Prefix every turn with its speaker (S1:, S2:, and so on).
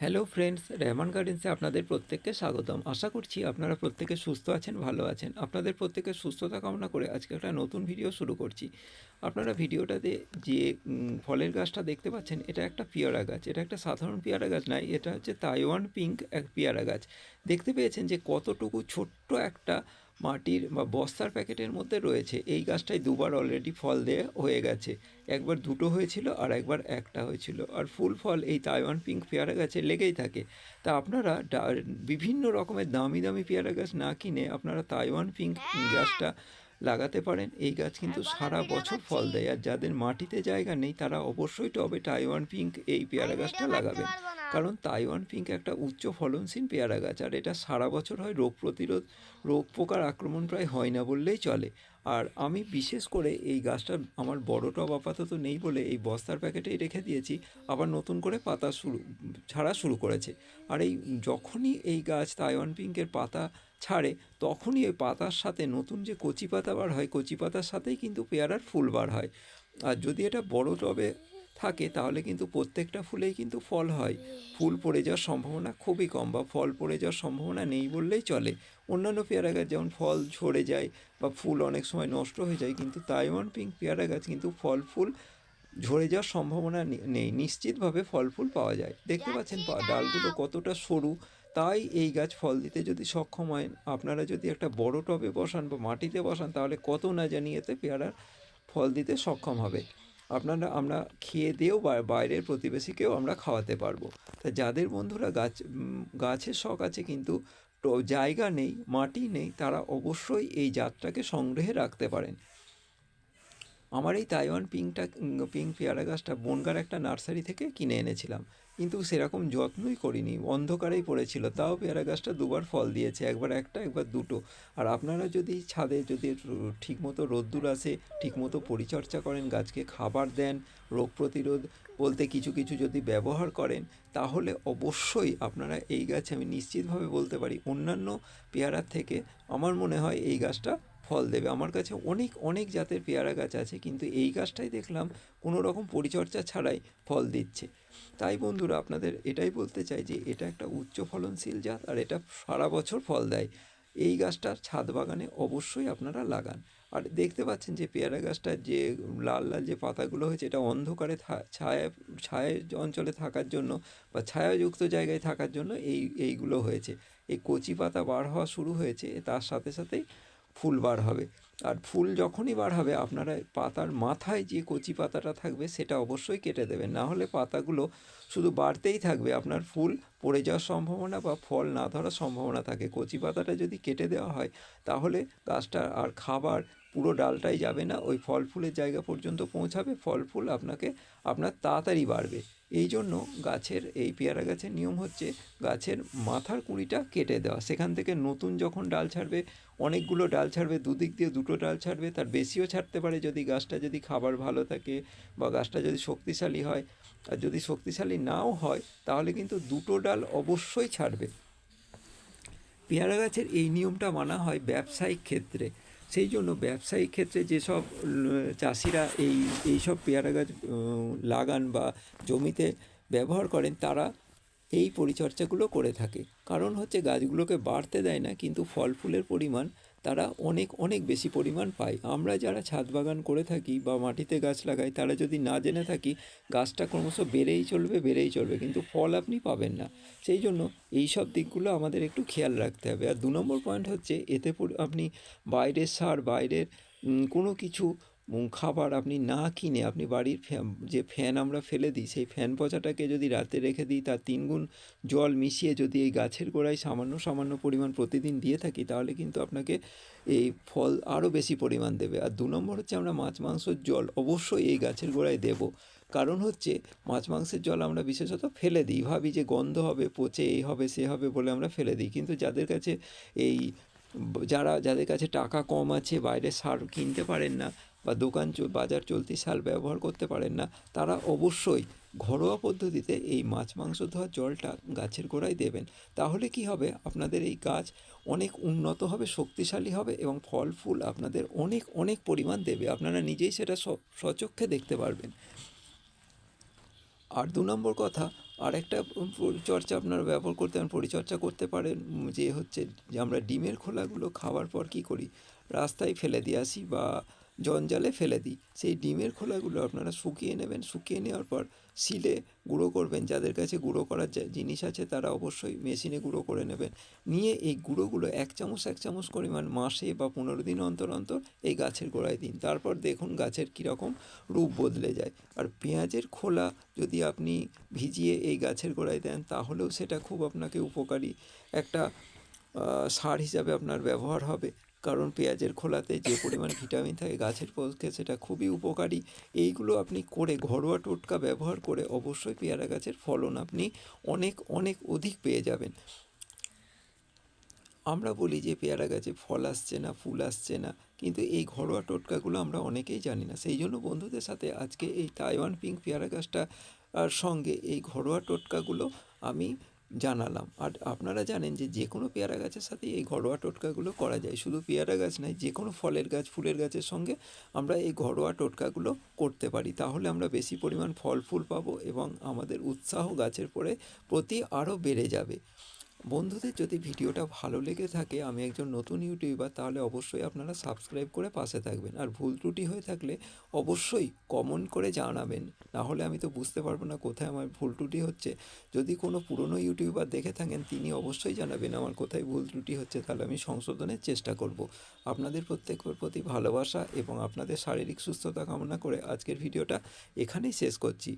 S1: Hello friends, Rehman গার্ডেন্সে আপনাদের প্রত্যেককে স্বাগতম। আশা করছি আপনারা প্রত্যেকে সুস্থ আছেন, ভালো আছেন। আপনাদের প্রত্যেকের সুস্থতা কামনা করে আজকে একটা নতুন ভিডিও শুরু করছি। আপনারা ভিডিওটাতে যে ফলের গাছটা দেখতে পাচ্ছেন, এটা একটা পেয়ারা গাছ। এটা একটা সাধারণ পেয়ারা গাছ নয়, এটা হচ্ছে তাইওয়ান পিঙ্ক এক পেয়ারা গাছ। দেখতে পেয়েছেন যে কতটুকু ছোট্ট একটা মাটির বা বস্তার প্যাকেটের মধ্যে রয়েছে। এই গাছটায় দুবার অলরেডি ফল দিয়ে হয়ে গেছে। একবার দুটো হয়েছিল আর একবার একটা হয়েছিল। আর ফুল ফল এই তাইওয়ান পিঙ্ক পেয়ারা গাছে লেগেই থাকে। তা আপনারা বিভিন্ন রকমের দামি দামি পেয়ারা গাছ না কিনে আপনারা তাইওয়ান পিঙ্ক গাছটা লাগাতে পারেন। এই গাছ কিন্তু সারা বছর ফল দেয়। আর যাদের মাটিতে জায়গা নেই তারা অবশ্যই টবে তাইওয়ান পিঙ্ক এই পেয়ারা গাছটা লাগাবেন। কারণ তাইওয়ান পিঙ্ক একটা উচ্চ ফলনশীল পেয়ারা গাছ, আর এটা সারা বছর হয়। রোগ প্রতিরোধ, রোগ পোকার আক্রমণ প্রায় হয় না বললেই চলে। আর আমি বিশেষ করে এই গাছটা আমার বড় টব আপাতত নেই বলে এই বস্তার প্যাকেটেই রেখে দিয়েছি। আবার নতুন করে পাতা ছাড়া শুরু করেছে। আর এই যখনই এই গাছ তাইওয়ান পিঙ্কের পাতা ছাড়ে, তখনই ওই পাতার সাথে নতুন যে কচি পাতা বার হয়, কচি পাতার সাথেই কিন্তু পেয়ারার ফুল বার হয়। আর যদি এটা বড় টবে থাকে তাহলে কিন্তু প্রত্যেকটা ফুলেই কিন্তু ফল হয়। ফুল পড়ে যাওয়ার সম্ভাবনা খুবই কম, বা ফল পড়ে যাওয়ার সম্ভাবনা নেই বললেই চলে। অন্যান্য পেয়ারা গাছ যেমন ফল ঝরে যায় বা ফুল অনেক সময় নষ্ট হয়ে যায়, কিন্তু তাইওয়ান পিঙ্ক পেয়ারা গাছ কিন্তু ফুল ঝরে যাওয়ার সম্ভাবনা নেই। নিশ্চিতভাবে ফল ফুল পাওয়া যায়। দেখতে পাচ্ছেন ডালগুলো কতটা সরু, তাই এই গাছ ফল দিতে যদি সক্ষম হয়। আপনারা যদি একটা বড় টবে বসান বা মাটিতে বসান তাহলে কত না জানি এতে পেয়ারার ফল দিতে সক্ষম হবে। আমরা খেয়ে দিয়েও বাইরের প্রতিবেশীকেও আমরা খাওয়াতে পারবো। তা যাদের বন্ধুরা গাছের শখ আছে কিন্তু জায়গা নেই, মাটি নেই, তারা অবশ্যই এই জাতটাকে সংগ্রহে রাখতে পারেন। আমার এই তাইওয়ান পিঙ্ক পেয়ারা গাছটা বনগাঁর একটা নার্সারি থেকে কিনে এনেছিলাম, কিন্তু সেরকম যত্নই করিনি, অন্ধকারেই পড়েছিল। তাও পেয়ারা গাছটা দুবার ফল দিয়েছে, একবার একটা একবার দুটো। আর আপনারা যদি ছাদে যদি ঠিকমতো রোদ্দুর আসে, ঠিকমতো পরিচর্যা করেন, গাছকে খাবার দেন, রোগ প্রতিরোধ বলতে কিছু কিছু যদি ব্যবহার করেন, তাহলে অবশ্যই আপনারা এই গাছে আমি নিশ্চিতভাবে বলতে পারি অন্যান্য পেয়ারার থেকে আমার মনে হয় এই গাছটা ফল দেবে। আমার কাছে অনেক অনেক জাতের পেয়ারা গাছ আছে, কিন্তু এই গাছটাই দেখলাম কোনো রকম পরিচর্যা ছাড়াই ফল দিচ্ছে। তাই বন্ধুরা, আপনাদের এটাই বলতে চাই যে এটা একটা উচ্চ ফলনশীল জাত, আর এটা সারা বছর ফল দেয়। এই গাছটার ছাদ বাগানে অবশ্যই আপনারা লাগান। আর দেখতে পাচ্ছেন যে পেয়ারা গাছটার যে লাল লাল যে পাতাগুলো হয়েছে, এটা অন্ধকারে ছায়া অঞ্চলে থাকার জন্য বা ছায়াযুক্ত জায়গায় থাকার জন্য এইগুলো হয়েছে। এই কচি পাতা বার হওয়া শুরু হয়েছে, তার সাথে সাথেই ফুল বার হবে। আর ফুল যখনই বার হবে আপনারা পাতার মাথায় যে কচি পাতাটা থাকবে সেটা অবশ্যই কেটে দেবেন, না হলে পাতাগুলো শুধু বাড়তেই থাকবে, আপনার ফুল পড়ে যাওয়ার সম্ভাবনা বা ফল না ধরার সম্ভাবনা থাকে। কচি পাতাটা যদি কেটে দেওয়া হয় তাহলে গাছটা আর খাবার পুরো ডালটাই যাবে না, ওই ফল ফুলের জায়গা পর্যন্ত পৌঁছাবে, ফল ফুল আপনার তাড়াতাড়ি বাড়বে। এই জন্য গাছের এই পেয়ারা গাছের নিয়ম হচ্ছে গাছের মাথার কুঁড়িটা কেটে দেওয়া, সেখান থেকে নতুন যখন ডাল ছাড়বে, অনেকগুলো ডাল ছাড়বে, দুদিক দিয়ে দুটো ডাল ছাড়বে, তার বেশিও ছাড়তে পারে যদি গাছটা যদি খাবার ভালো থাকে বা গাছটা যদি শক্তিশালী হয়। আর যদি শক্তিশালী নাও হয় তাহলে কিন্তু দুটো ডাল অবশ্যই ছাড়বে। পেয়ারা গাছের এই নিয়মটা মানা হয় ব্যবসায়িক ক্ষেত্রে। সেই জন্য ব্যবসায়িক ক্ষেত্রে যেসব চাষিরা এইসব পেয়ারা গাছ লাগান বা জমিতে ব্যবহার করেন, তারা এই পরিচর্যাগুলো করে থাকে। কারণ হচ্ছে গাছগুলোকে বাড়তে দেয় না, কিন্তু ফল ফুলের পরিমাণ তারা অনেক অনেক বেশি পরিমাণ পায়। আমরা যারা ছাদ বাগান করে থাকি বা মাটিতে গাছ লাগাই, তারা যদি না জেনে থাকি, গাছটা ক্রমশ বেড়েই চলবে, কিন্তু ফল আপনি পাবেন না। সেই জন্য এই সব দিকগুলো আমাদের একটু খেয়াল রাখতে হবে। আর 2 নম্বর পয়েন্ট হচ্ছে এতে আপনি বাইরের সার, বাইরের কোনো কিছু খাবার আপনি না কিনে, আপনি বাড়ির যে ফ্যান আমরা ফেলে দিই, সেই ফ্যান পচাটাকে যদি রাতে রেখে দিই, তার 3 গুণ জল মিশিয়ে যদি এই গাছের গোড়ায় সামান্য সামান্য পরিমাণ প্রতিদিন দিয়ে থাকি, তাহলে কিন্তু আপনাকে এই ফল আরও বেশি পরিমাণ দেবে। আর 2 নম্বর হচ্ছে আমরা মাছ মাংসের জল অবশ্যই এই গাছের গোড়ায় দেব। কারণ হচ্ছে মাছ মাংসের জল আমরা বিশেষত ফেলে দিই, ভাবি যে গন্ধ হবে, পচে এই হবে সে হবে বলে আমরা ফেলে দিই। কিন্তু এই যাদের কাছে টাকা কম আছে, বাইরে সার কিনতে পারেন না বা বাজার চলতি সার ব্যবহার করতে পারেন না, তারা অবশ্যই ঘরোয়া পদ্ধতিতে এই মাছ মাংস ধোয়ার জলটা গাছের গোড়ায় দেবেন। তাহলে কি হবে, আপনাদের এই গাছ অনেক উন্নত হবে, শক্তিশালী হবে এবং ফল ফুল আপনাদের অনেক অনেক পরিমাণ দেবে। আপনারা নিজেই সেটা স্বচক্ষে দেখতে পারবেন। আর 2 নম্বর কথা, আরেকটা পরিচর্যা আপনারা ব্যবহার করতে পারেন, পরিচর্যা করতে পারেন, যে হচ্ছে যে আমরা ডিমের খোলাগুলো খাওয়ার পর কী করি, রাস্তায় ফেলে দিয়ে আসি বা জঞ্জালে ফেলে দিই। সেই ডিমের খোলাগুলো আপনারা শুকিয়ে নেবেন, শুকিয়ে নেওয়ার পর শিলে গুঁড়ো করবেন। যাদের কাছে গুঁড়ো করার জিনিস আছে তারা অবশ্যই মেশিনে গুঁড়ো করে নেবেন। নিয়ে এই গুঁড়োগুলো 1 চামচ পরিমাণ মাসে বা 15 দিন অন্তর অন্তর এই গাছের গোড়ায় দিন। তারপর দেখুন গাছের কীরকম রূপ বদলে যায়। আর পেঁয়াজের খোলা যদি আপনি ভিজিয়ে এই গাছের গোড়ায় দেন তাহলেও সেটা খুব আপনাকে উপকারী একটা সার হিসাবে আপনার ব্যবহার হবে। কারণ পেঁয়াজের খোলাতে যে পরিমাণ ভিটামিন থাকে গাছের পক্ষে সেটা খুবই উপকারী। এইগুলো আপনি করে ঘরোয়া টোটকা ব্যবহার করে অবশ্যই পেয়ারা গাছের ফলন আপনি অনেক অনেক অধিক পেয়ে যাবেন। আমরা বলি যে পেয়ারা গাছে ফল আসছে না, ফুল আসছে না, কিন্তু এই ঘরোয়া টোটকাগুলো আমরা অনেকেই জানি না। সেই জন্য বন্ধুদের সাথে আজকে এই তাইওয়ান পিঙ্ক পেয়ারা গাছটা আর সঙ্গে এই ঘরোয়া টোটকাগুলো আমি জানালাম। আর আপনারা জানেন যে যে কোনো পেয়ারা গাছের সাথে এই ঘরোয়া টোটকাগুলো করা যায়। শুধু পেয়ারা গাছ নয়, যে কোনো ফলের গাছ, ফুলের গাছের সঙ্গে আমরা এই ঘরোয়া টোটকাগুলো করতে পারি। তাহলে আমরা বেশি পরিমাণ ফল ফুল পাবো এবং আমাদের উৎসাহ গাছের প্রতি আরও বেড়ে যাবে। বন্ধুদের যদি ভিডিওটা ভালো লেগে থাকে, আমি একজন নতুন ইউটিউবার, তাহলে অবশ্যই আপনারা সাবস্ক্রাইব করে পাশে থাকবেন। আর ভুল ত্রুটি হয়ে থাকলে অবশ্যই কমেন্ট করে জানাবেন, না হলে আমি তো বুঝতে পারবো না কোথায় আমার ভুল ত্রুটি হচ্ছে। যদি কোনো পুরনো ইউটিউবার দেখে থাকেন তিনি অবশ্যই জানাবেন আমার কোথায় ভুল ত্রুটি হচ্ছে, তাহলে আমি সংশোধনের চেষ্টা করব। আপনাদের প্রত্যেকের প্রতি ভালোবাসা এবং আপনাদের শারীরিক সুস্থতা কামনা করে আজকের ভিডিওটা এখানেই শেষ করছি।